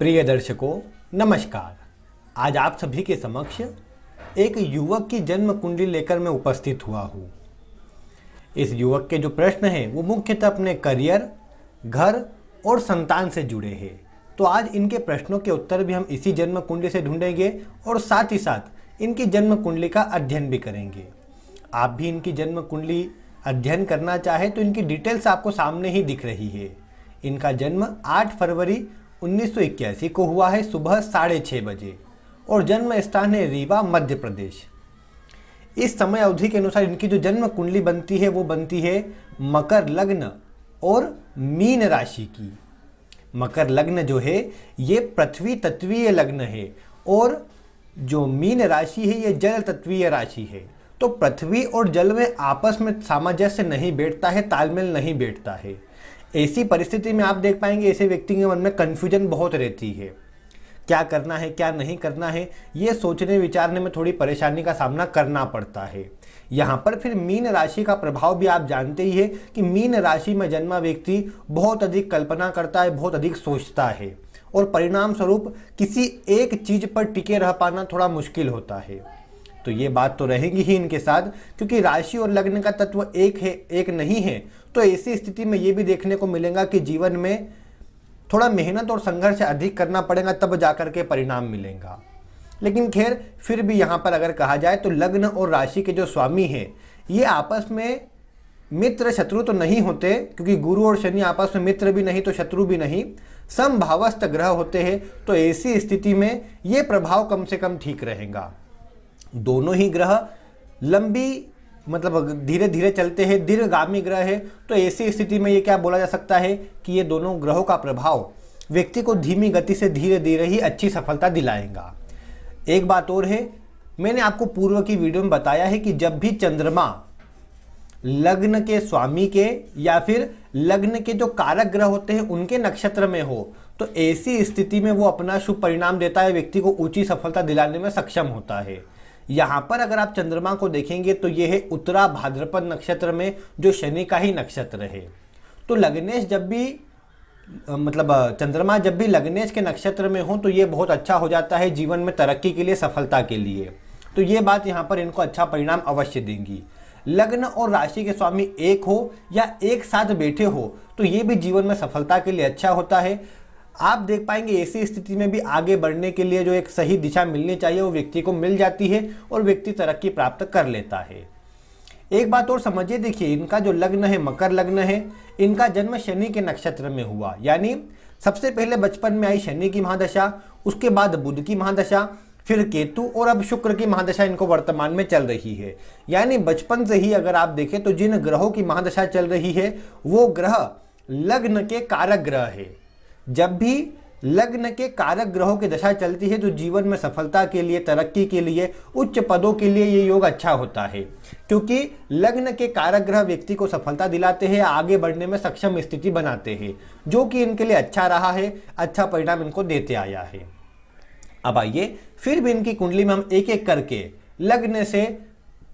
प्रिय दर्शकों नमस्कार। आज आप सभी के समक्ष एक युवक की जन्म कुंडली लेकर मैं उपस्थित हुआ हूँ। इस युवक के जो प्रश्न हैं वो मुख्यतः अपने करियर, घर और संतान से जुड़े हैं। तो आज इनके प्रश्नों के उत्तर भी हम इसी जन्म कुंडली से ढूंढेंगे और साथ ही साथ इनकी जन्म कुंडली का अध्ययन भी करेंगे। आप भी इनकी जन्म कुंडली अध्ययन करना चाहे तो इनकी डिटेल्स आपको सामने ही दिख रही है। इनका जन्म 8 फरवरी 1981 को हुआ है सुबह 6:30 बजे और जन्म स्थान है रीवा, मध्य प्रदेश। इस समय अवधि के अनुसार इनकी जो जन्म कुंडली बनती है वो बनती है मकर लग्न और मीन राशि की। मकर लग्न जो है ये पृथ्वी तत्वीय लग्न है और जो मीन राशि है ये जल तत्वीय राशि है। तो पृथ्वी और जल में आपस में सामंजस्य नहीं बैठता है, तालमेल नहीं बैठता है। ऐसी परिस्थिति में आप देख पाएंगे ऐसे व्यक्ति के मन में कन्फ्यूजन बहुत रहती है। क्या करना है, क्या नहीं करना है, ये सोचने विचारने में थोड़ी परेशानी का सामना करना पड़ता है। यहाँ पर फिर मीन राशि का प्रभाव भी आप जानते ही है कि मीन राशि में जन्मा व्यक्ति बहुत अधिक कल्पना करता है, बहुत अधिक सोचता है और परिणाम स्वरूप किसी एक चीज पर टिके रह पाना थोड़ा मुश्किल होता है। तो ये बात तो रहेगी ही इनके साथ, क्योंकि राशि और लग्न का तत्व एक है, एक नहीं है। तो ऐसी स्थिति में ये भी देखने को मिलेगा कि जीवन में थोड़ा मेहनत और संघर्ष अधिक करना पड़ेगा, तब जाकर के परिणाम मिलेगा। लेकिन खैर फिर भी यहाँ पर अगर कहा जाए तो लग्न और राशि के जो स्वामी हैं ये आपस में मित्र शत्रु तो नहीं होते, क्योंकि गुरु और शनि आपस में मित्र भी नहीं तो शत्रु भी नहीं, समभावस्थ ग्रह होते हैं। तो ऐसी स्थिति में ये प्रभाव कम से कम ठीक रहेगा। दोनों ही ग्रह लंबी मतलब धीरे धीरे चलते हैं, दीर्घगामी ग्रह है। तो ऐसी स्थिति में ये क्या बोला जा सकता है कि ये दोनों ग्रहों का प्रभाव व्यक्ति को धीमी गति से धीरे धीरे ही अच्छी सफलता दिलाएगा। एक बात और है, मैंने आपको पूर्व की वीडियो में बताया है कि जब भी चंद्रमा लग्न के स्वामी के या फिर लग्न के जो कारक ग्रह होते हैं उनके नक्षत्र में हो तो ऐसी स्थिति में वो अपना शुभ परिणाम देता है, व्यक्ति को ऊंची सफलता दिलाने में सक्षम होता है। यहाँ पर अगर आप चंद्रमा को देखेंगे तो यह है उत्तरा भाद्रपद नक्षत्र में, जो शनि का ही नक्षत्र है। तो लग्नेश जब भी चंद्रमा जब भी लग्नेश के नक्षत्र में हो तो ये बहुत अच्छा हो जाता है जीवन में तरक्की के लिए, सफलता के लिए। तो ये बात यहाँ पर इनको अच्छा परिणाम अवश्य देंगी। लग्न और राशि के स्वामी एक हो या एक साथ बैठे हो तो ये भी जीवन में सफलता के लिए अच्छा होता है। आप देख पाएंगे ऐसी स्थिति में भी आगे बढ़ने के लिए जो एक सही दिशा मिलनी चाहिए वो व्यक्ति को मिल जाती है और व्यक्ति तरक्की प्राप्त कर लेता है। एक बात और समझिए, देखिए इनका जो लग्न है मकर लग्न है, इनका जन्म शनि के नक्षत्र में हुआ। यानी सबसे पहले बचपन में आई शनि की महादशा, उसके बाद बुध की महादशा, फिर केतु और अब शुक्र की महादशा इनको वर्तमान में चल रही है। यानी बचपन से ही अगर आप देखें तो जिन ग्रहों की महादशा चल रही है वो ग्रह लग्न के कारक ग्रह है। जब भी लग्न के कारक ग्रहों की दशा चलती है तो जीवन में सफलता के लिए, तरक्की के लिए, उच्च पदों के लिए ये योग अच्छा होता है, क्योंकि लग्न के कारक ग्रह व्यक्ति को सफलता दिलाते हैं, आगे बढ़ने में सक्षम स्थिति बनाते हैं, जो कि इनके लिए अच्छा रहा है, अच्छा परिणाम इनको देते आया है। अब आइए फिर भी इनकी कुंडली में हम एक एक करके लग्न से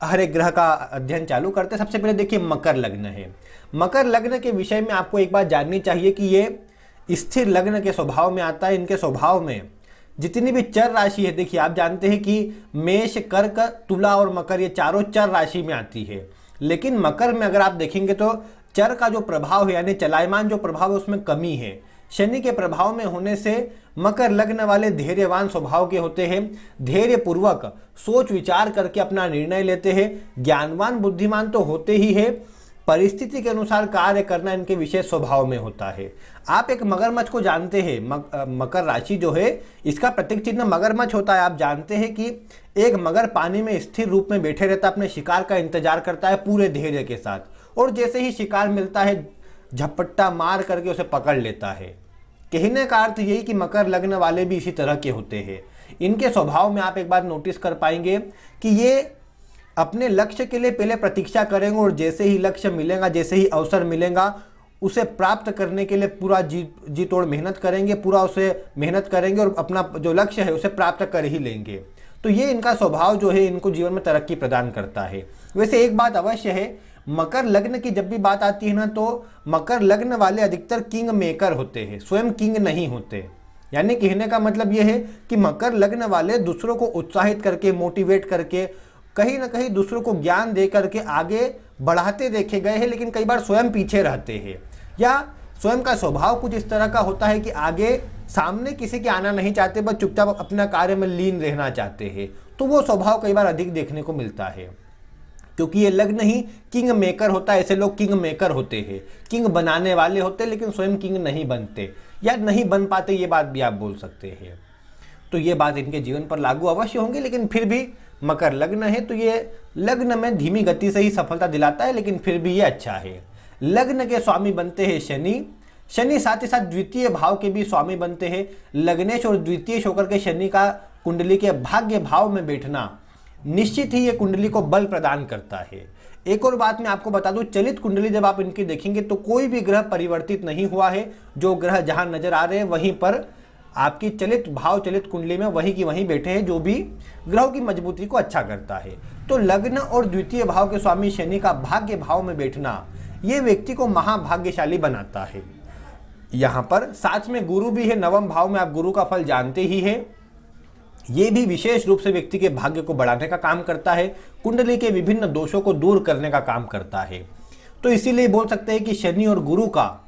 हर एक ग्रह का अध्ययन चालू करते हैं। सबसे पहले देखिए मकर लग्न है। मकर लग्न के विषय में आपको एक बात जाननी चाहिए कि ये स्थिर लग्न के स्वभाव में आता है। इनके स्वभाव में जितनी भी चर राशि है, देखिए आप जानते हैं कि मेष, कर्क, तुला और मकर ये चारों चर राशि में आती है। लेकिन मकर में अगर आप देखेंगे तो चर का जो प्रभाव है यानी चलायमान जो प्रभाव है उसमें कमी है। शनि के प्रभाव में होने से मकर लग्न वाले धैर्यवान स्वभाव के होते हैं, धैर्य पूर्वक सोच विचार करके अपना निर्णय लेते हैं, ज्ञानवान बुद्धिमान तो होते ही है, परिस्थिति के अनुसार कार्य करना इनके विशेष स्वभाव में होता है। आप एक मगरमच्छ को जानते हैं, मकर राशि जो है इसका प्रतीक चिन्ह मगरमच्छ होता है। आप जानते हैं कि एक मगर पानी में स्थिर रूप में बैठे रहता है, अपने शिकार का इंतजार करता है पूरे धैर्य के साथ, और जैसे ही शिकार मिलता है झपट्टा मार करके उसे पकड़ लेता है। कहने का अर्थ यही कि मकर लग्न वाले भी इसी तरह के होते हैं। इनके स्वभाव में आप एक बात नोटिस कर पाएंगे कि ये अपने लक्ष्य के लिए पहले प्रतीक्षा करेंगे और जैसे ही लक्ष्य मिलेगा, जैसे ही अवसर मिलेगा, उसे प्राप्त करने के लिए पूरा जी तोड़ मेहनत करेंगे, पूरा उसे मेहनत करेंगे और अपना जो लक्ष्य है उसे प्राप्त कर ही लेंगे। तो ये इनका स्वभाव जो है इनको जीवन में तरक्की प्रदान करता है। वैसे एक बात अवश्य है, मकर लग्न की जब भी बात आती है ना तो मकर लग्न वाले अधिकतर किंग मेकर होते हैं, स्वयं किंग नहीं होते। यानी कहने का मतलब ये है कि मकर लग्न वाले दूसरों को उत्साहित करके, मोटिवेट करके, कहीं ना कहीं दूसरों को ज्ञान दे करके आगे बढ़ाते देखे गए हैं, लेकिन कई बार स्वयं पीछे रहते हैं, या स्वयं का स्वभाव कुछ इस तरह का होता है कि आगे सामने किसी के आना नहीं चाहते, बस चुपचाप अपना कार्य में लीन रहना चाहते हैं। तो वो स्वभाव कई बार अधिक देखने को मिलता है, क्योंकि ये लग्न ही किंग मेकर होता है। ऐसे लोग किंग मेकर होते हैं, किंग बनाने वाले होते हैं, लेकिन स्वयं किंग नहीं बनते या नहीं बन पाते, ये बात भी आप बोल सकते हैं। तो ये बात इनके जीवन पर लागू अवश्य होंगे, लेकिन फिर भी मकर लग्न है तो ये लग्न में धीमी गति से ही सफलता दिलाता है, लेकिन फिर भी ये अच्छा है। लग्न के स्वामी बनते हैं शनि। शनि साथ ही साथ द्वितीय भाव के भी स्वामी बनते हैं। लग्नेश और द्वितीय होकर के शनि का कुंडली के भाग्य भाव में बैठना निश्चित ही ये कुंडली को बल प्रदान करता है। एक और बात मैं आपको बता दूं, चलित कुंडली जब आप इनकी देखेंगे तो कोई भी ग्रह परिवर्तित नहीं हुआ है। जो ग्रह जहां नजर आ रहे हैं वहीं पर आपकी चलित भाव, चलित कुंडली में वहीं की वहीं बैठे हैं, जो भी ग्रहों की मजबूती को अच्छा करता है। तो लग्न और द्वितीय भाव के स्वामी शनि का भाग्य भाव में बैठना ये व्यक्ति को महाभाग्यशाली बनाता है। यहाँ पर साथ में गुरु भी है नवम भाव में, आप गुरु का फल जानते ही है। ये भी विशेष रूप से व्यक्ति के भाग्य को बढ़ाने का काम करता है, कुंडली के विभिन्न दोषों को दूर करने का काम करता है। तो इसीलिए बोल सकते हैं कि शनि और गुरु का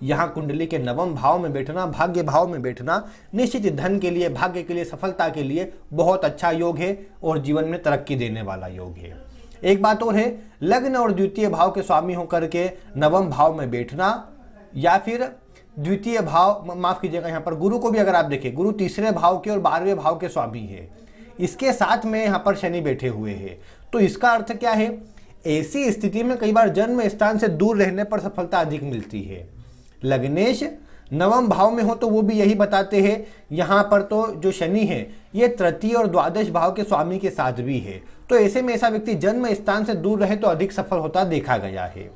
यहाँ कुंडली के नवम भाव में बैठना, भाग्य भाव में बैठना निश्चित धन के लिए, भाग्य के लिए, सफलता के लिए बहुत अच्छा योग है और जीवन में तरक्की देने वाला योग है। एक बात और है, लग्न और द्वितीय भाव के स्वामी होकर के नवम भाव में बैठना, या फिर द्वितीय भाव, माफ कीजिएगा, यहाँ पर गुरु को भी अगर आप देखें, गुरु तीसरे भाव के और 12वें भाव के स्वामी है, इसके साथ में यहाँ पर शनि बैठे हुए हैं। तो इसका अर्थ क्या है, ऐसी स्थिति में कई बार जन्म स्थान से दूर रहने पर सफलता अधिक मिलती है। लग्नेश नवम भाव में हो तो वो भी यही बताते हैं। यहाँ पर तो जो शनि है ये तृतीय और द्वादश भाव के स्वामी के साथ भी है, तो ऐसे में ऐसा व्यक्ति जन्म स्थान से दूर रहे तो अधिक सफल होता देखा गया है।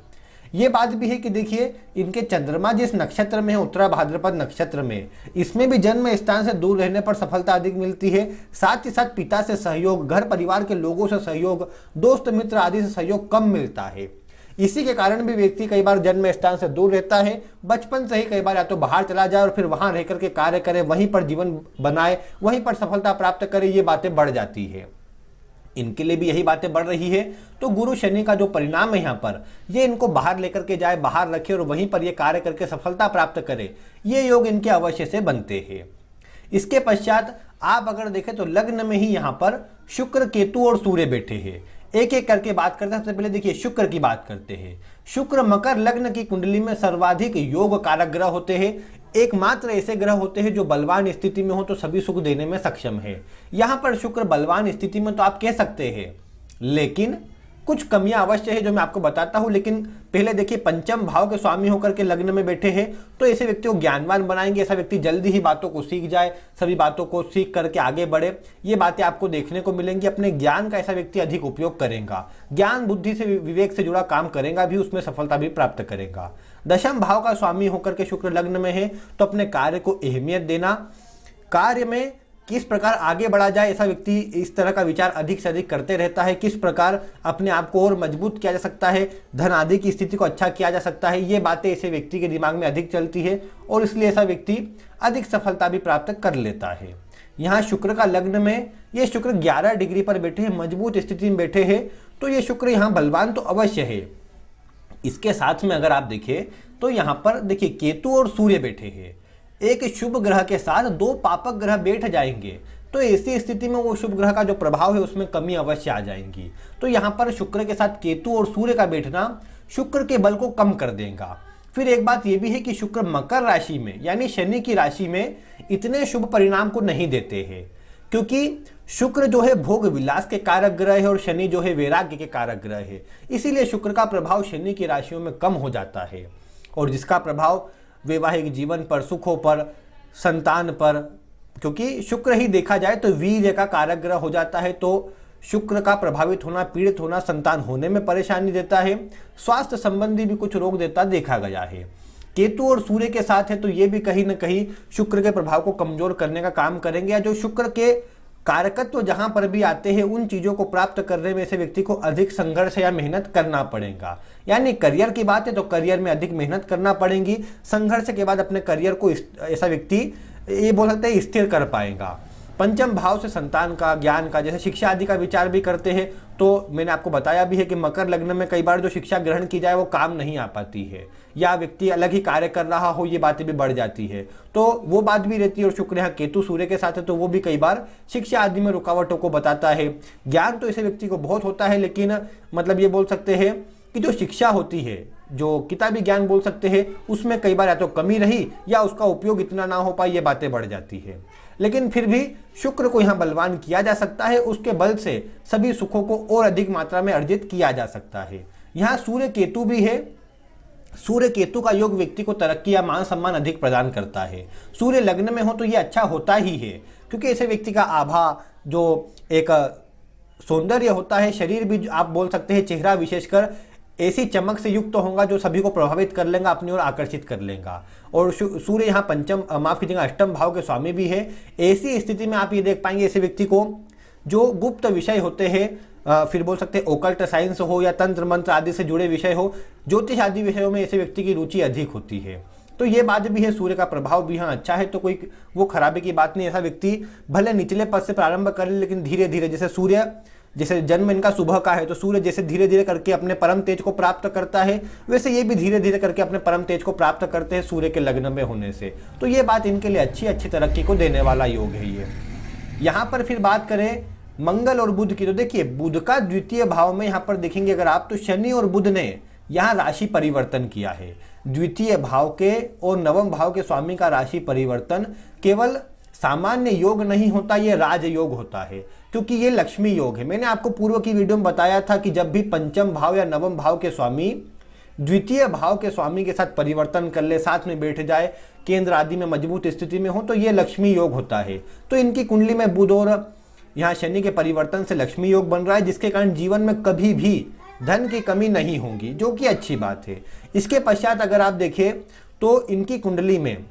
ये बात भी है कि देखिए इनके चंद्रमा जिस नक्षत्र में है, उत्तरा भाद्रपद नक्षत्र में, इसमें भी जन्म स्थान से दूर रहने पर सफलता अधिक मिलती है। साथ ही साथ पिता से सहयोग, घर परिवार के लोगों से सहयोग, दोस्त मित्र आदि से सहयोग कम मिलता है। इसी के कारण भी व्यक्ति कई बार जन्म स्थान से दूर रहता है। बचपन से ही कई बार या तो बाहर चला जाए और फिर वहां रह करके कार्य करे, वहीं पर जीवन बनाए, वहीं पर सफलता प्राप्त करे, ये बातें बढ़ जाती है। इनके लिए भी यही बातें बढ़ रही है। तो गुरु शनि का जो परिणाम है यहाँ पर, ये इनको बाहर लेकर के जाए, बाहर रखे और वहीं पर ये कार्य करके सफलता प्राप्त करे, ये योग इनके अवश्य से बनते हैं। इसके पश्चात आप अगर देखें तो लग्न में ही यहाँ पर शुक्र, केतु और सूर्य बैठे हैं। एक एक करके बात करते हैं। सबसे पहले देखिए शुक्र की बात करते हैं। शुक्र मकर लग्न की कुंडली में सर्वाधिक योग कारक ग्रह होते हैं। एकमात्र ऐसे ग्रह होते हैं जो बलवान स्थिति में हो तो सभी सुख देने में सक्षम है। यहाँ पर शुक्र बलवान स्थिति में तो आप कह सकते हैं, लेकिन कुछ कमियां अवश्य है जो मैं आपको बताता हूं। लेकिन पहले देखिए पंचम भाव के स्वामी होकर के लग्न में बैठे हैं, तो ऐसे व्यक्ति को ज्ञानवान बनाएंगे। ऐसा व्यक्ति जल्दी ही बातों को सीख जाए, सभी बातों को सीख करके आगे बढ़े, ये बातें आपको देखने को मिलेंगी। अपने ज्ञान का ऐसा व्यक्ति अधिक उपयोग करेगा, ज्ञान बुद्धि से, विवेक से जुड़ा काम करेगा भी, उसमें सफलता भी प्राप्त करेगा। दशम भाव का स्वामी होकर के शुक्र लग्न में है, तो अपने कार्य को अहमियत देना, कार्य में किस प्रकार आगे बढ़ा जाए, ऐसा व्यक्ति इस तरह का विचार अधिक से अधिक करते रहता है। किस प्रकार अपने आप को और मजबूत किया जा सकता है, धन आदि की स्थिति को अच्छा किया जा सकता है, ये बातें ऐसे व्यक्ति के दिमाग में अधिक चलती है और इसलिए ऐसा व्यक्ति अधिक सफलता भी प्राप्त कर लेता है। यहाँ शुक्र का लग्न में ये शुक्र 11 डिग्री पर बैठे हैं, मजबूत स्थिति में बैठे हैं, तो ये शुक्र यहाँ बलवान तो अवश्य है। इसके साथ में अगर आप देखें तो यहाँ पर देखिए केतु और सूर्य बैठे हैं। एक शुभ ग्रह के साथ दो पापक ग्रह बैठ जाएंगे, तो ऐसी स्थिति में वो शुभ ग्रह का जो प्रभाव है उसमें कमी अवश्य आ जाएंगी। तो यहाँ पर शुक्र के साथ केतु और सूर्य का बैठना शुक्र के बल को कम कर देगा। फिर एक बात यह भी है कि शुक्र मकर राशि में यानी शनि की राशि में इतने शुभ परिणाम को नहीं देते हैं, क्योंकि शुक्र जो है भोग विलास के कारक ग्रह है और शनि जो है वैराग्य के कारक ग्रह है। इसीलिए शुक्र का प्रभाव शनि की राशियों में कम हो जाता है और जिसका प्रभाव वैवाहिक जीवन पर, सुखों पर, संतान पर, क्योंकि शुक्र ही देखा जाए तो वीर्य का कारक ग्रह हो जाता है, तो शुक्र का प्रभावित होना, पीड़ित होना, संतान होने में परेशानी देता है, स्वास्थ्य संबंधी भी कुछ रोग देता देखा गया है। केतु और सूर्य के साथ है तो ये भी कहीं ना कहीं शुक्र के प्रभाव को कमजोर करने का काम करेंगे, या जो शुक्र के कारकत्व जहां पर भी आते हैं उन चीजों को प्राप्त करने में से व्यक्ति को अधिक संघर्ष या मेहनत करना पड़ेगा। यानी करियर की बात है तो करियर में अधिक मेहनत करना पड़ेगी। संघर्ष के बाद अपने करियर को ऐसा व्यक्ति ये बोल सकते हैं स्थिर कर पाएगा। पंचम भाव से संतान का, ज्ञान का, जैसे शिक्षा आदि का विचार भी करते हैं। तो मैंने आपको बताया भी है कि मकर लग्न में कई बार जो शिक्षा ग्रहण की जाए वो काम नहीं आ पाती है, या व्यक्ति अलग ही कार्य कर रहा हो, ये बातें भी बढ़ जाती है, तो वो बात भी रहती है। और शुक्र यहाँ केतु सूर्य के साथ है तो वो भी कई बार शिक्षा आदि में रुकावटों को बताता है। ज्ञान तो ऐसे व्यक्ति को बहुत होता है, लेकिन मतलब ये बोल सकते हैं कि जो शिक्षा होती है, जो किताबी ज्ञान बोल सकते हैं, उसमें कई बार या तो कमी रही या उसका उपयोग इतना ना हो पाए, ये बातें बढ़ जाती है। लेकिन फिर भी शुक्र को यहाँ बलवान किया जा सकता है, उसके बल से सभी सुखों को और अधिक मात्रा में अर्जित किया जा सकता है। यहाँ सूर्य केतु भी है। सूर्य केतु का योग व्यक्ति को तरक्की या मान सम्मान अधिक प्रदान करता है। सूर्य लग्न में हो तो ये अच्छा होता ही है, क्योंकि ऐसे व्यक्ति का आभा, जो एक सौंदर्य होता है, शरीर भी आप बोल सकते हैं, चेहरा विशेषकर ऐसी चमक से युक्त होगा जो सभी को प्रभावित कर लेगा, अपनी ओर आकर्षित कर लेगा। और सूर्य यहाँ माफ कीजिएगा अष्टम भाव के स्वामी भी है। ऐसी स्थिति में आप ये देख पाएंगे ऐसे व्यक्ति को जो गुप्त विषय होते हैं, फिर बोल सकते हैं ओकल्ट साइंस हो या तंत्र मंत्र आदि से जुड़े विषय हो, ज्योतिष आदि विषयों में ऐसे व्यक्ति की रुचि अधिक होती है। तो ये बात भी है, सूर्य का प्रभाव भी यहाँ अच्छा है, तो कोई वो खराबी की बात नहीं। ऐसा व्यक्ति भले निचले पद से प्रारंभ करे, लेकिन धीरे धीरे, जैसे सूर्य, जैसे जन्म इनका सुबह का है, तो सूर्य जैसे धीरे धीरे करके अपने परम तेज को प्राप्त करता है, वैसे ये भी धीरे धीरे करके अपने परम तेज को प्राप्त करते हैं सूर्य के लग्न में होने से। तो ये बात इनके लिए अच्छी तरक्की को देने वाला योग है ये। यहाँ पर फिर बात करें मंगल और बुध की, तो देखिए बुध का द्वितीय भाव में यहाँ पर देखेंगे अगर आप, तो शनि और बुध ने यहाँ राशि परिवर्तन किया है। द्वितीय भाव के और नवम भाव के स्वामी का राशि परिवर्तन केवल सामान्य योग नहीं होता, ये राजयोग होता है, क्योंकि ये लक्ष्मी योग है। मैंने आपको पूर्व की वीडियो में बताया था कि जब भी पंचम भाव या नवम भाव के स्वामी द्वितीय भाव के स्वामी के साथ परिवर्तन कर ले, साथ में बैठ जाए, केंद्र आदि में मजबूत स्थिति में हो, तो ये लक्ष्मी योग होता है। तो इनकी कुंडली में बुध और यहाँ शनि के परिवर्तन से लक्ष्मी योग बन रहा है, जिसके कारण जीवन में कभी भी धन की कमी नहीं होगी, जो कि अच्छी बात है। इसके पश्चात अगर आप देखें तो इनकी कुंडली में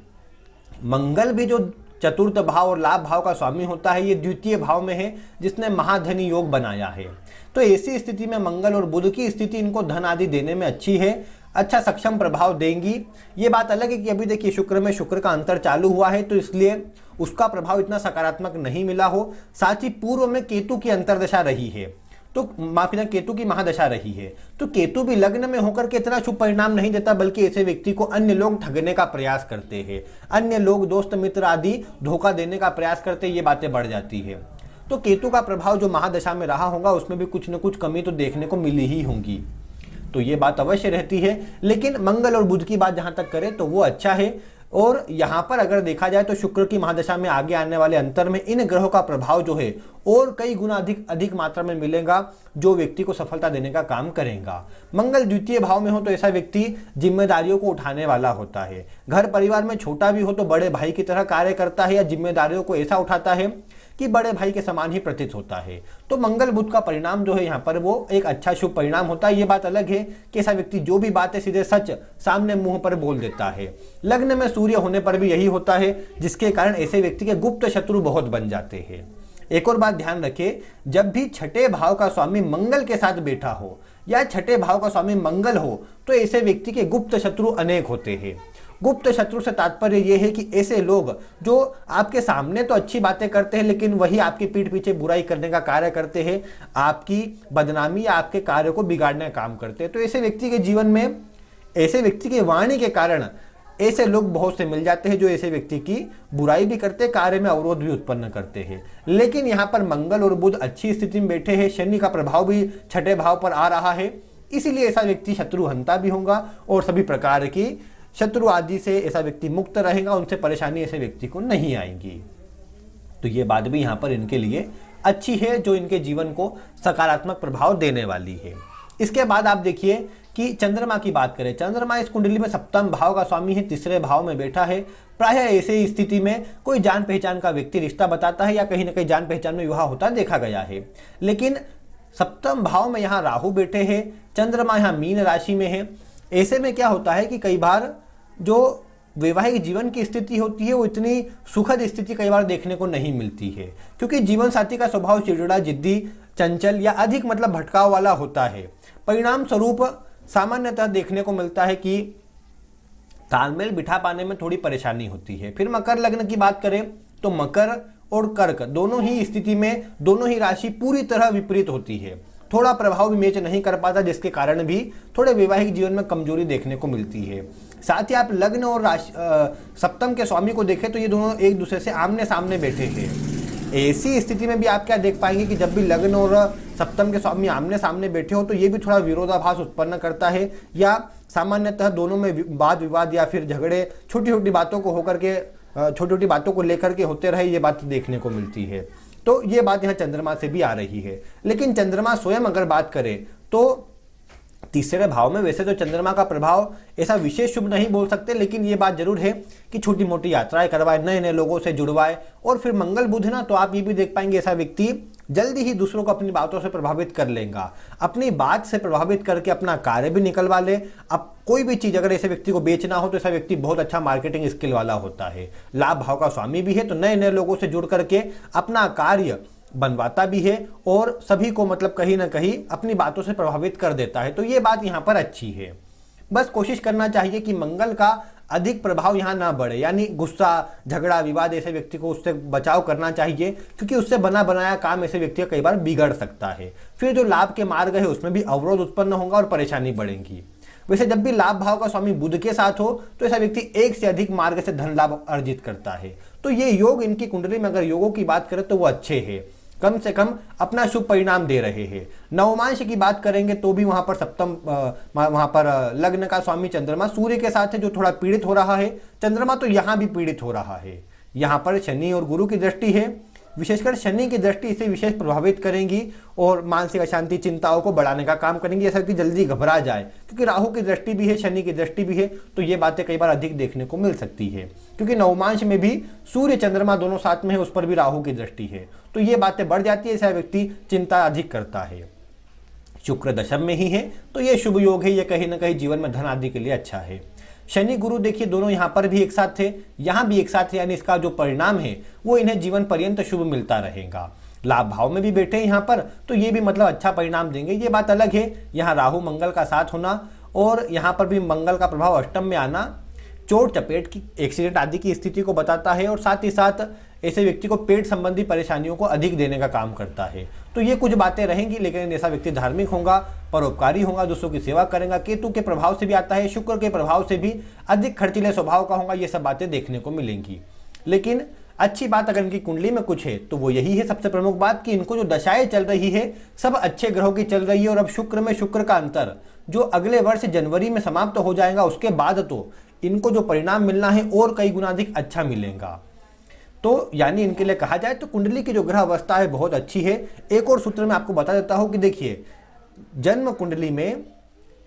मंगल भी जो चतुर्थ भाव और लाभ भाव का स्वामी होता है, ये द्वितीय भाव में है, जिसने महाधनी योग बनाया है। तो ऐसी स्थिति में मंगल और बुध की स्थिति इनको धन आदि देने में अच्छी है, अच्छा सक्षम प्रभाव देंगी। ये बात अलग है कि अभी देखिए शुक्र में शुक्र का अंतर चालू हुआ है, तो इसलिए उसका प्रभाव इतना सकारात्मक नहीं मिला हो। साथ ही पूर्व में केतु की अंतरदशा रही है, तो माफी ना, केतु की महादशा रही है, तो केतु भी लग्न में होकर के इतना शुभ परिणाम नहीं देता, बल्कि ऐसे व्यक्ति को अन्य लोग ठगने का प्रयास करते हैं, अन्य लोग दोस्त मित्र आदि धोखा देने का प्रयास करते, ये बातें बढ़ जाती है। तो केतु का प्रभाव जो महादशा में रहा होगा उसमें भी कुछ न कुछ कमी तो देखने को मिली ही होगी, तो ये बात अवश्य रहती है। लेकिन मंगल और बुध की बात जहां तक करें तो वो अच्छा है। और यहाँ पर अगर देखा जाए तो शुक्र की महादशा में आगे आने वाले अंतर में इन ग्रहों का प्रभाव जो है और कई गुना अधिक मात्रा में मिलेगा, जो व्यक्ति को सफलता देने का काम करेगा। मंगल द्वितीय भाव में हो तो ऐसा व्यक्ति जिम्मेदारियों को उठाने वाला होता है। घर परिवार में छोटा भी हो तो बड़े भाई की तरह कार्य करता है, या जिम्मेदारियों को ऐसा उठाता है कि बड़े भाई के समान ही प्रतीत होता है। तो मंगल बुध का परिणाम जो है यहाँ पर वो एक अच्छा शुभ परिणाम होता है। ये बात अलग है कि ऐसा व्यक्ति जो भी बात है सीधे सच सामने मुंह पर बोल देता है। लग्न में सूर्य होने पर भी यही होता है, जिसके कारण ऐसे व्यक्ति के गुप्त शत्रु बहुत बन जाते हैं। एक और बात ध्यान रखें, जब भी छठे भाव का स्वामी मंगल के साथ बैठा हो या छठे भाव का स्वामी मंगल हो, तो ऐसे व्यक्ति के गुप्त शत्रु अनेक होते हैं। गुप्त शत्रु से तात्पर्य यह है कि ऐसे लोग जो आपके सामने तो अच्छी बातें करते हैं, लेकिन वही आपकी पीठ पीछे बुराई करने का कार्य करते हैं, आपकी बदनामी या आपके कार्य को बिगाड़ने का काम करते हैं। तो ऐसे व्यक्ति के जीवन में, ऐसे व्यक्ति के वाणी के कारण ऐसे लोग बहुत से मिल जाते हैं जो ऐसे व्यक्ति की बुराई भी करते हैं, कार्य में अवरोध भी उत्पन्न करते हैं। लेकिन यहाँ पर मंगल और बुध अच्छी स्थिति में बैठे हैं, शनि का प्रभाव भी छठे भाव पर आ रहा है, इसीलिए ऐसा व्यक्ति शत्रुहंता भी होगा और सभी प्रकार की शत्रु आदि से ऐसा व्यक्ति मुक्त रहेगा, उनसे परेशानी ऐसे व्यक्ति को नहीं आएगी। तो ये बात भी यहाँ पर इनके लिए अच्छी है, जो इनके जीवन को सकारात्मक प्रभाव देने वाली है। इसके बाद आप देखिए कि चंद्रमा की बात करें। चंद्रमा इस कुंडली में सप्तम भाव का स्वामी है, तीसरे भाव में बैठा है। प्रायः ऐसे स्थिति में कोई जान पहचान का व्यक्ति रिश्ता बताता है या कहीं ना कहीं जान पहचान में विवाह होता देखा गया है। लेकिन सप्तम भाव में यहाँ राहु बैठे हैं, चंद्रमा यहाँ मीन राशि में है। ऐसे में क्या होता है कि कई बार जो वैवाहिक जीवन की स्थिति होती है वो इतनी सुखद स्थिति कई बार देखने को नहीं मिलती है, क्योंकि जीवन साथी का स्वभाव चिड़चिड़ा, जिद्दी, चंचल या अधिक मतलब भटकाव वाला होता है। परिणाम स्वरूप सामान्यतः देखने को मिलता है कि तालमेल बिठा पाने में थोड़ी परेशानी होती है। फिर मकर लग्न की बात करें तो मकर और कर्क दोनों ही स्थिति में दोनों ही राशि पूरी तरह विपरीत होती है। थोड़ा प्रभाव भी मैच नहीं कर पाता, जिसके कारण भी थोड़े वैवाहिक जीवन में कमजोरी देखने को मिलती है। साथ ही आप लग्न और राशि सप्तम के स्वामी को देखें तो ये दोनों एक दूसरे से आमने सामने बैठे हैं। ऐसी स्थिति में भी आप क्या देख पाएंगे कि जब भी लग्न और सप्तम के स्वामी आमने सामने बैठे हो तो ये भी थोड़ा विरोधाभास उत्पन्न करता है, या सामान्यतः दोनों में वाद विवाद या फिर झगड़े छोटी छोटी बातों को होकर के छोटी छोटी बातों को लेकर के होते रहे, ये बात देखने को मिलती है। तो ये बात यहाँ चंद्रमा से भी आ रही है। लेकिन चंद्रमा स्वयं अगर बात करें तो तीसरे भाव में वैसे तो चंद्रमा का प्रभाव ऐसा विशेष शुभ नहीं बोल सकते, लेकिन ये बात जरूर है कि छोटी मोटी यात्राएं करवाए, नए नए लोगों से जुड़वाए। और फिर मंगल बुध ना, तो आप ये भी देख पाएंगे ऐसा व्यक्ति जल्दी ही दूसरों को अपनी बातों से प्रभावित कर लेगा, अपनी बात से प्रभावित करके अपना कार्य भी निकलवा ले। अब कोई भी चीज अगर ऐसे व्यक्ति को बेचना हो तो ऐसा व्यक्ति बहुत अच्छा मार्केटिंग स्किल वाला होता है। लाभ भाव का स्वामी भी है, तो नए नए लोगों से जुड़ करके अपना कार्य बनवाता भी है और सभी को मतलब कहीं ना कहीं अपनी बातों से प्रभावित कर देता है। तो ये बात यहाँ पर अच्छी है। बस कोशिश करना चाहिए कि मंगल का अधिक प्रभाव यहाँ ना बढ़े, यानी गुस्सा झगड़ा विवाद ऐसे व्यक्ति को उससे बचाव करना चाहिए, क्योंकि उससे बना बनाया काम ऐसे व्यक्ति का कई बार बिगड़ सकता है। फिर जो लाभ के मार्ग है उसमें भी अवरोध उत्पन्न होगा और परेशानी बढ़ेगी। वैसे जब भी लाभ भाव का स्वामी बुध के साथ हो तो ऐसा व्यक्ति एक से अधिक मार्ग से धन लाभ अर्जित करता है। तो ये योग इनकी कुंडली में अगर योगों की बात करें तो वो अच्छे हैं, कम से कम अपना शुभ परिणाम दे रहे हैं। नवमांश की बात करेंगे तो भी वहां पर सप्तम वहां पर लग्न का स्वामी चंद्रमा सूर्य के साथ है, जो थोड़ा पीड़ित हो रहा है। चंद्रमा तो यहां भी पीड़ित हो रहा है। यहां पर शनि और गुरु की दृष्टि है, विशेषकर शनि की दृष्टि इसे विशेष प्रभावित करेंगी और मानसिक अशांति चिंताओं को बढ़ाने का काम करेंगी, ऐसा कि जल्दी घबरा जाए। क्योंकि राहु की दृष्टि भी है, शनि की दृष्टि भी है, तो ये बातें कई बार अधिक देखने को मिल सकती है। क्योंकि नवमांश में भी सूर्य चंद्रमा दोनों साथ में है, उस पर भी राहु की दृष्टि है, तो ये बातें बढ़ जाती है, ऐसा व्यक्ति चिंता अधिक करता है। शुक्र दशम में ही है तो ये शुभ योग है, ये कहीं ना कहीं जीवन में धन आदि के लिए अच्छा है। शनि गुरु देखिए दोनों यहाँ पर भी एक साथ थे, यहाँ भी एक साथ है, यानी इसका जो परिणाम है वो इन्हें जीवन पर्यंत शुभ मिलता रहेगा। लाभ भाव में भी बैठे हैं यहाँ पर, तो ये भी मतलब अच्छा परिणाम देंगे। ये बात अलग है, यहाँ राहु मंगल का साथ होना और यहाँ पर भी मंगल का प्रभाव अष्टम में आना चोट चपेट की एक्सीडेंट आदि की स्थिति को बताता है, और साथ ही साथ ऐसे व्यक्ति को पेट संबंधी परेशानियों को अधिक देने का काम करता है। तो ये कुछ बातें रहेंगी, लेकिन ऐसा व्यक्ति धार्मिक होगा, परोपकारी होगा, दूसरों की सेवा करेगा। केतु के प्रभाव से भी आता है, शुक्र के प्रभाव से भी अधिक खर्चीले स्वभाव का होगा। ये सब बातें देखने को मिलेंगी। लेकिन अच्छी बात अगर इनकी कुंडली में कुछ है तो वो यही है, सबसे प्रमुख बात, कि इनको जो दशाएं चल रही है सब अच्छे ग्रहों की चल रही है। और अब शुक्र में शुक्र का अंतर जो अगले वर्ष जनवरी में समाप्त हो जाएगा, उसके बाद तो इनको जो परिणाम मिलना है और कई गुना अधिक अच्छा मिलेगा। तो यानी इनके लिए कहा जाए तो कुंडली की जो ग्रह अवस्था है बहुत अच्छी है। एक और सूत्र मैं आपको बता देता हूं कि देखिए, जन्म कुंडली में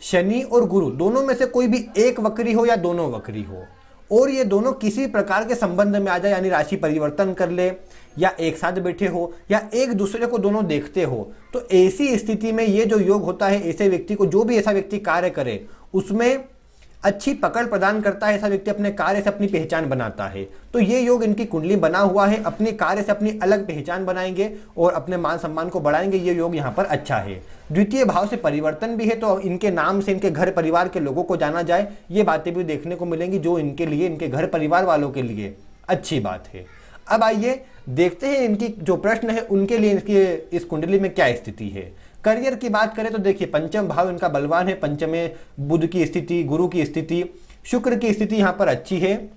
शनि और गुरु दोनों में से कोई भी एक वक्री हो या दोनों वक्री हो, और ये दोनों किसी प्रकार के संबंध में आ जाए, यानी राशि परिवर्तन कर ले या एक साथ बैठे हो या एक दूसरे को दोनों देखते हो, तो ऐसी स्थिति में ये जो योग होता है, ऐसे व्यक्ति को जो भी ऐसा व्यक्ति कार्य करे उसमें अच्छी पकड़ प्रदान करता है। ऐसा व्यक्ति अपने कार्य से अपनी पहचान बनाता है। तो ये योग इनकी कुंडली बना हुआ है, अपने कार्य से अपनी अलग पहचान बनाएंगे और अपने मान सम्मान को बढ़ाएंगे। ये योग यहाँ पर अच्छा है। द्वितीय भाव से परिवर्तन भी है, तो इनके नाम से इनके घर परिवार के लोगों को जाना जाए, ये बातें भी देखने को मिलेंगी, जो इनके लिए, इनके घर परिवार वालों के लिए अच्छी बात है। अब आइए देखते हैं इनकी जो प्रश्न है उनके लिए इनकी इस कुंडली में क्या स्थिति है। करियर की बात करें तो देखिए, पंचम भाव इनका बलवान है, पंचम में बुध की स्थिति, गुरु की स्थिति, शुक्र की स्थिति यहाँ पर अच्छी है।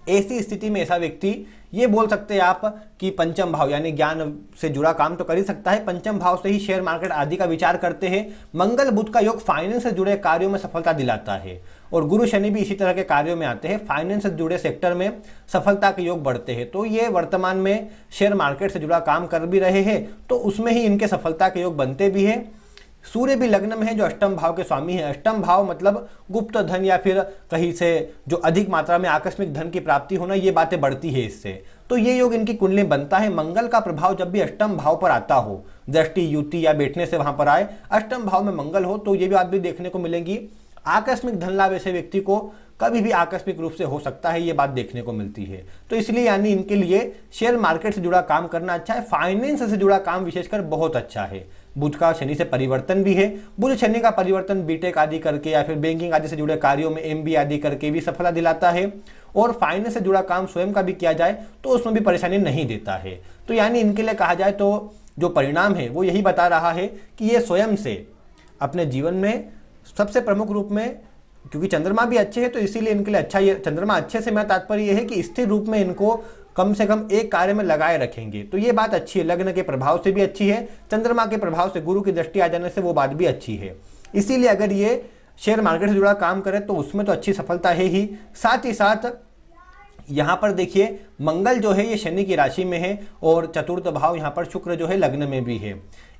ऐसी स्थिति में ऐसा व्यक्ति ये बोल सकते हैं आप कि पंचम भाव यानी ज्ञान से जुड़ा काम तो कर ही सकता है। पंचम भाव से ही शेयर मार्केट आदि का विचार करते हैं। मंगल बुध का योग फाइनेंस से जुड़े कार्यों में सफलता दिलाता है, और गुरु शनि भी इसी तरह के कार्यों में आते हैं। फाइनेंस से जुड़े सेक्टर में सफलता के योग बढ़ते हैं। तो ये वर्तमान में शेयर मार्केट से जुड़ा काम कर भी रहे हैं, तो उसमें ही इनके सफलता के योग बनते भी हैं। सूर्य भी लग्न में है, जो अष्टम भाव के स्वामी है। अष्टम भाव मतलब गुप्त धन या फिर कहीं से जो अधिक मात्रा में आकस्मिक धन की प्राप्ति होना, ये बातें बढ़ती है इससे। तो ये योग इनकी कुंडली बनता है। मंगल का प्रभाव जब भी अष्टम भाव पर आता हो, दृष्टि युति या बैठने से वहां पर आए, अष्टम भाव में मंगल हो, तो ये भी बात भी देखने को मिलेंगी। आकस्मिक धन लाभ ऐसे व्यक्ति को कभी भी आकस्मिक रूप से हो सकता है, ये बात देखने को मिलती है। तो इसलिए यानी इनके लिए शेयर मार्केट से जुड़ा काम करना अच्छा है। फाइनेंस से जुड़ा काम विशेषकर बहुत अच्छा है। बुध का शनि से परिवर्तन भी है। बुध शनि का परिवर्तन बीटेक आदि करके या फिर बैंकिंग आदि से जुड़े कार्यों में एमबीए आदि करके भी सफलता दिलाता है, और फाइनेंस से जुड़ा काम स्वयं का भी किया जाए तो उसमें भी परेशानी नहीं देता है। तो यानी इनके लिए कहा जाए तो जो परिणाम है वो यही बता रहा है कि ये स्वयं से अपने जीवन में सबसे प्रमुख रूप में, क्योंकि चंद्रमा भी अच्छे हैं तो इसीलिए इनके लिए अच्छा, ये चंद्रमा अच्छे से मेरा तात्पर्य ये है कि स्थिर रूप में इनको कम से कम एक कार्य में लगाए रखेंगे, तो ये बात अच्छी है। लग्न के प्रभाव से भी अच्छी है, चंद्रमा के प्रभाव से, गुरु की दृष्टि आ जाने से वो बात भी अच्छी है। इसीलिए अगर ये शेयर मार्केट से जुड़ा काम करे तो उसमें तो अच्छी सफलता है ही। साथ ही साथ यहाँ पर देखिए मंगल जो है ये शनि की राशि में है और चतुर्थ भाव यहाँ पर शुक्र जो है लग्न में भी है।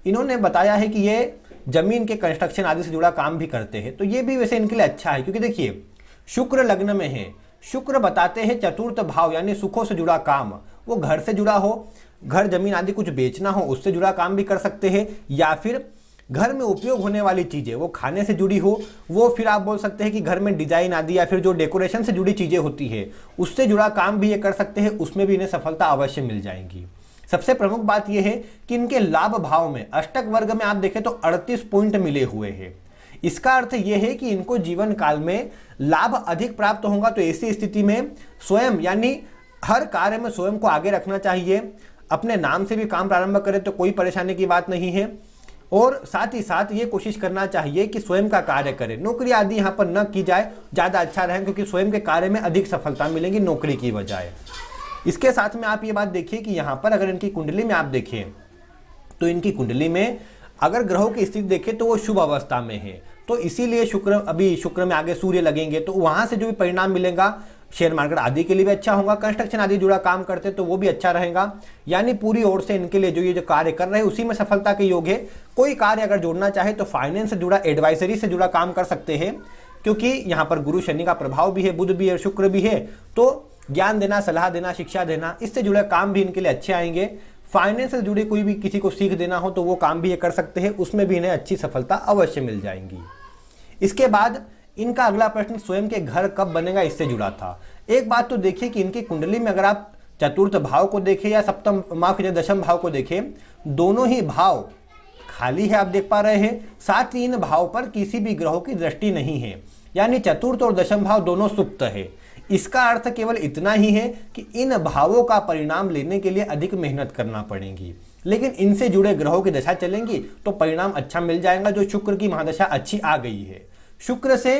इन्होंने बताया है कि ये जमीन के कंस्ट्रक्शन आदि से जुड़ा काम भी करते हैं, तो ये भी वैसे इनके लिए अच्छा है, क्योंकि देखिए शुक्र लग्न में है। शुक्र बताते हैं चतुर्थ भाव यानी सुखों से जुड़ा काम, वो घर से जुड़ा हो, घर जमीन आदि कुछ बेचना हो उससे जुड़ा काम भी कर सकते हैं, या फिर घर में उपयोग होने वाली चीज़ें वो खाने से जुड़ी हो, वो फिर आप बोल सकते हैं कि घर में डिजाइन आदि या फिर जो डेकोरेशन से जुड़ी चीज़ें होती है उससे जुड़ा काम भी ये कर सकते हैं, उसमें भी इन्हें सफलता अवश्य मिल जाएंगी। सबसे प्रमुख बात यह है कि इनके लाभ भाव में अष्टक वर्ग में आप देखें तो 38 पॉइंट मिले हुए हैं। इसका अर्थ यह है कि इनको जीवन काल में लाभ अधिक प्राप्त होगा। तो ऐसी स्थिति में स्वयं यानी हर कार्य में स्वयं को आगे रखना चाहिए, अपने नाम से भी काम प्रारंभ करें तो कोई परेशानी की बात नहीं है, और साथ ही साथ ये कोशिश करना चाहिए कि स्वयं का कार्य करें, नौकरी आदि यहाँ पर न की जाए, ज़्यादा अच्छा रहे, क्योंकि स्वयं के कार्य में अधिक सफलता मिलेगी नौकरी की बजाय। इसके साथ में आप ये बात देखिए कि यहाँ पर अगर इनकी कुंडली में आप देखें तो इनकी कुंडली में अगर ग्रहों की स्थिति देखें तो वो शुभ अवस्था में है, तो इसीलिए शुक्र में आगे सूर्य लगेंगे तो वहाँ से जो भी परिणाम मिलेगा शेयर मार्केट आदि के लिए भी अच्छा होगा, कंस्ट्रक्शन आदि जुड़ा काम करते तो वो भी अच्छा रहेगा। यानी पूरी ओर से इनके लिए जो कार्य कर रहे हैं उसी में सफलता के योग है। कोई कार्य अगर जोड़ना चाहे तो फाइनेंस से जुड़ा, एडवाइजरी से जुड़ा काम कर सकते हैं, क्योंकि यहाँ पर गुरु शनि का प्रभाव भी है, बुध भी है, शुक्र भी है, तो ज्ञान देना, सलाह देना, शिक्षा देना, इससे जुड़े काम भी इनके लिए अच्छे आएंगे। फाइनेंस से जुड़ी कोई भी किसी को सीख देना हो तो वो काम भी ये कर सकते हैं, उसमें भी इन्हें अच्छी सफलता अवश्य मिल जाएंगी। इसके बाद इनका अगला प्रश्न स्वयं के घर कब बनेगा इससे जुड़ा था। एक बात तो देखिए कि इनकी कुंडली में अगर आप चतुर्थ भाव को देखें या दशम भाव को देखें, दोनों ही भाव खाली है, आप देख पा रहे हैं। साथ ही इन भाव पर किसी भी ग्रहों की दृष्टि नहीं है, यानी चतुर्थ और दशम भाव दोनों सुप्त है। इसका अर्थ केवल इतना ही है कि इन भावों का परिणाम लेने के लिए अधिक मेहनत करना पड़ेगी, लेकिन इनसे जुड़े ग्रहों की दशा चलेंगी तो परिणाम अच्छा मिल जाएगा। जो शुक्र की महादशा अच्छी आ गई है, शुक्र से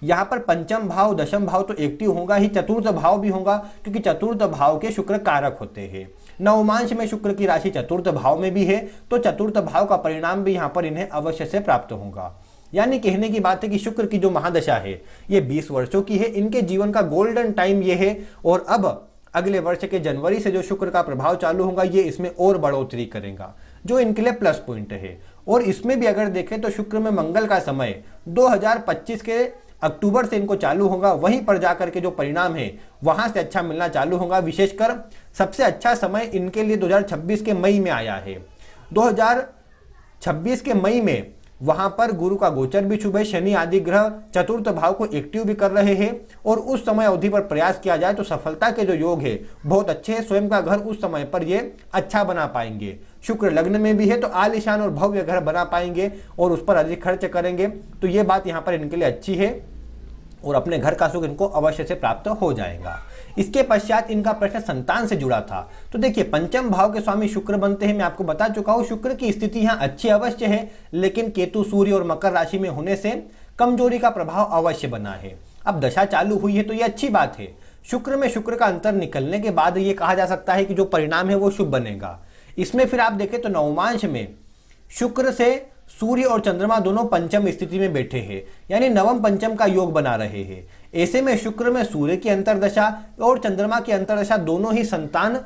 यहाँ पर पंचम भाव, दशम भाव तो एक्टिव होगा ही, चतुर्थ भाव भी होगा, क्योंकि चतुर्थ भाव के शुक्र कारक होते हैं। नवमांश में शुक्र की राशि चतुर्थ भाव में भी है, तो चतुर्थ भाव का परिणाम भी यहाँ पर इन्हें अवश्य से प्राप्त होगा। यानी कहने की बात है कि शुक्र की जो महादशा है ये 20 वर्षों की है, इनके जीवन का गोल्डन टाइम ये है, और अब अगले वर्ष के जनवरी से जो शुक्र का प्रभाव चालू होगा ये इसमें और बढ़ोतरी करेगा, जो इनके लिए प्लस पॉइंट है। और इसमें भी अगर देखें तो शुक्र में मंगल का समय 2025 के अक्टूबर से इनको चालू होगा, वहीं पर जाकर के जो परिणाम है वहां से अच्छा मिलना चालू होगा। विशेषकर सबसे अच्छा समय इनके लिए 2026 के मई में आया है। 2026 के मई में वहां पर गुरु का गोचर भी शुभ है, शनि आदि ग्रह चतुर्थ भाव को एक्टिव भी कर रहे हैं, और उस समय अवधि पर प्रयास किया जाए तो सफलता के जो योग है बहुत अच्छे हैं। स्वयं का घर उस समय पर ये अच्छा बना पाएंगे। शुक्र लग्न में भी है तो आलीशान और भव्य घर बना पाएंगे और उस पर अधिक खर्च करेंगे, तो ये बात यहाँ पर इनके लिए अच्छी है और अपने घर का सुख इनको अवश्य से प्राप्त हो जाएगा। इसके पश्चात इनका प्रश्न संतान से जुड़ा था। तो देखिए पंचम भाव के स्वामी शुक्र बनते हैं, मैं आपको बता चुका हूं शुक्र की स्थिति यहाँ अच्छी अवश्य है, लेकिन केतु सूर्य और मकर राशि में होने से कमजोरी का प्रभाव अवश्य बना है। अब दशा चालू हुई है तो ये अच्छी बात है। शुक्र में शुक्र का अंतर निकलने के बाद ये कहा जा सकता है कि जो परिणाम है वो शुभ बनेगा। इसमें फिर आप देखें तो नवमांश में शुक्र से सूर्य और चंद्रमा दोनों पंचम स्थिति में बैठे हैं, यानी नवम पंचम का योग बना रहे हैं। ऐसे में शुक्र में सूर्य की अंतरदशा और चंद्रमा की अंतरदशा दोनों ही संतान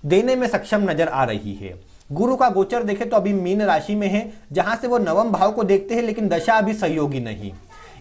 देने में सक्षम नजर आ रही है। गुरु का गोचर देखें तो अभी मीन राशि में है, जहां से वो नवम भाव को देखते हैं, लेकिन दशा अभी सहयोगी नहीं।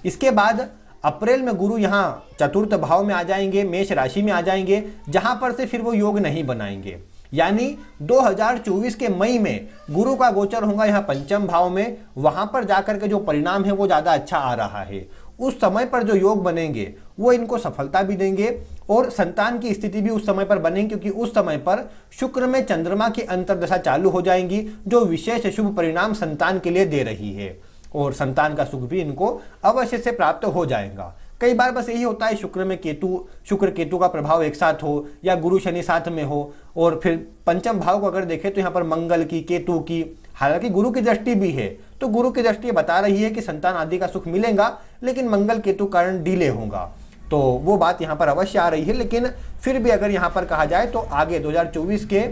इसके बाद अप्रैल में गुरु यहाँ चतुर्थ भाव में आ जाएंगे, मेष राशि में आ जाएंगे, जहां पर से फिर वो योग नहीं बनाएंगे। यानी 2024 के मई में गुरु का गोचर होगा यहाँ पंचम भाव में, वहां पर जाकर के जो परिणाम है वो ज्यादा अच्छा आ रहा है। उस समय पर जो योग बनेंगे वो इनको सफलता भी देंगे और संतान की स्थिति भी उस समय पर बनेगी, क्योंकि उस समय पर शुक्र में चंद्रमा की अंतर्दशा चालू हो जाएंगी जो विशेष शुभ परिणाम संतान के लिए दे रही है और संतान का सुख भी इनको अवश्य से प्राप्त हो जाएगा। कई बार बस यही होता है शुक्र केतु का प्रभाव एक साथ हो या गुरु शनि साथ में हो, और फिर पंचम भाव को अगर देखें तो यहाँ पर मंगल की, केतु की, हालांकि गुरु की दृष्टि भी है, तो गुरु की दृष्टि बता रही है कि संतान आदि का सुख मिलेगा, लेकिन मंगल केतु कारण डिले होगा, तो वो बात यहाँ पर अवश्य आ रही है। लेकिन फिर भी अगर यहाँ पर कहा जाए तो आगे 2024 के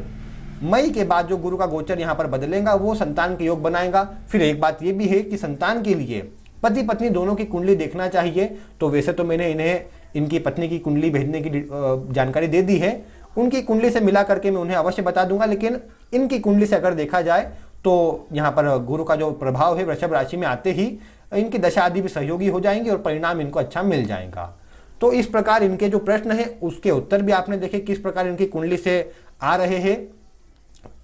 मई के बाद जो गुरु का गोचर यहाँ पर बदलेगा वो संतान के योग बनाएगा। फिर एक बात ये भी है कि संतान के लिए पति पत्नी दोनों की कुंडली देखना चाहिए। तो वैसे तो मैंने इन्हें इनकी पत्नी की कुंडली भेजने की जानकारी दे दी है, उनकी कुंडली से मिला करके मैं उन्हें अवश्य बता दूंगा, लेकिन इनकी कुंडली से अगर देखा जाए तो यहाँ पर गुरु का जो प्रभाव है वृषभ राशि में आते ही इनकी दशा आदि भी सहयोगी हो जाएंगी और परिणाम इनको अच्छा मिल जाएगा। तो इस प्रकार इनके जो प्रश्न है उसके उत्तर भी आपने देखे किस प्रकार इनकी कुंडली से आ रहे हैं।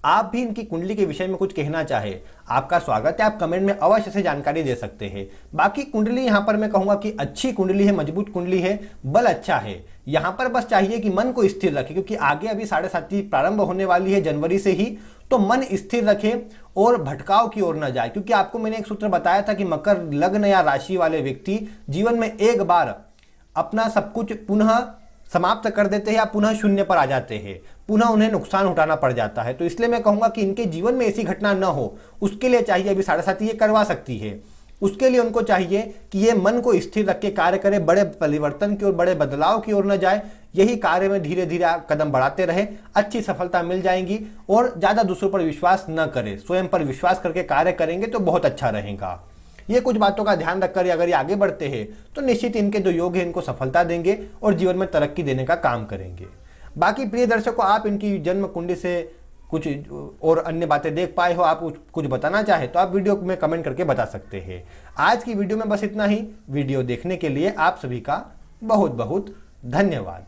आप भी इनकी कुंडली के विषय में कुछ कहना चाहे, आपका स्वागत है, आप कमेंट में अवश्य से जानकारी दे सकते हैं। बाकी कुंडली यहाँ पर मैं कहूंगा कि अच्छी कुंडली है, मजबूत कुंडली है, बल अच्छा है। यहाँ पर बस चाहिए कि मन को स्थिर रखे, क्योंकि आगे अभी 7.5 प्रारंभ होने वाली है जनवरी से ही, तो मन स्थिर रखे और भटकाव की ओर न जाए। क्योंकि आपको मैंने एक सूत्र बताया था कि मकर लग्न या राशि वाले व्यक्ति जीवन में एक बार अपना सब कुछ पुनः समाप्त कर देते हैं या पुनः शून्य पर आ जाते हैं, पुनः उन्हें नुकसान उठाना पड़ जाता है। तो इसलिए मैं कहूंगा कि इनके जीवन में ऐसी घटना न हो, उसके लिए चाहिए, अभी 7.5 ये करवा सकती है, उसके लिए उनको चाहिए कि ये मन को स्थिर रख के कार्य करे, बड़े परिवर्तन की ओर, बड़े बदलाव की ओर न जाए, यही कार्य में धीरे धीरे कदम बढ़ाते रहे, अच्छी सफलता मिल जाएगी। और ज़्यादा दूसरों पर विश्वास न करें, स्वयं पर विश्वास करके कार्य करेंगे तो बहुत अच्छा रहेगा। ये कुछ बातों का ध्यान रखकर अगर ये आगे बढ़ते हैं तो निश्चित इनके जो योग है इनको सफलता देंगे और जीवन में तरक्की देने का काम करेंगे। बाकी प्रिय दर्शकों, आप इनकी जन्म कुंडली से कुछ और अन्य बातें देख पाए हो, आप कुछ बताना चाहे तो आप वीडियो में कमेंट करके बता सकते हैं। आज की वीडियो में बस इतना ही। वीडियो देखने के लिए आप सभी का बहुत बहुत धन्यवाद।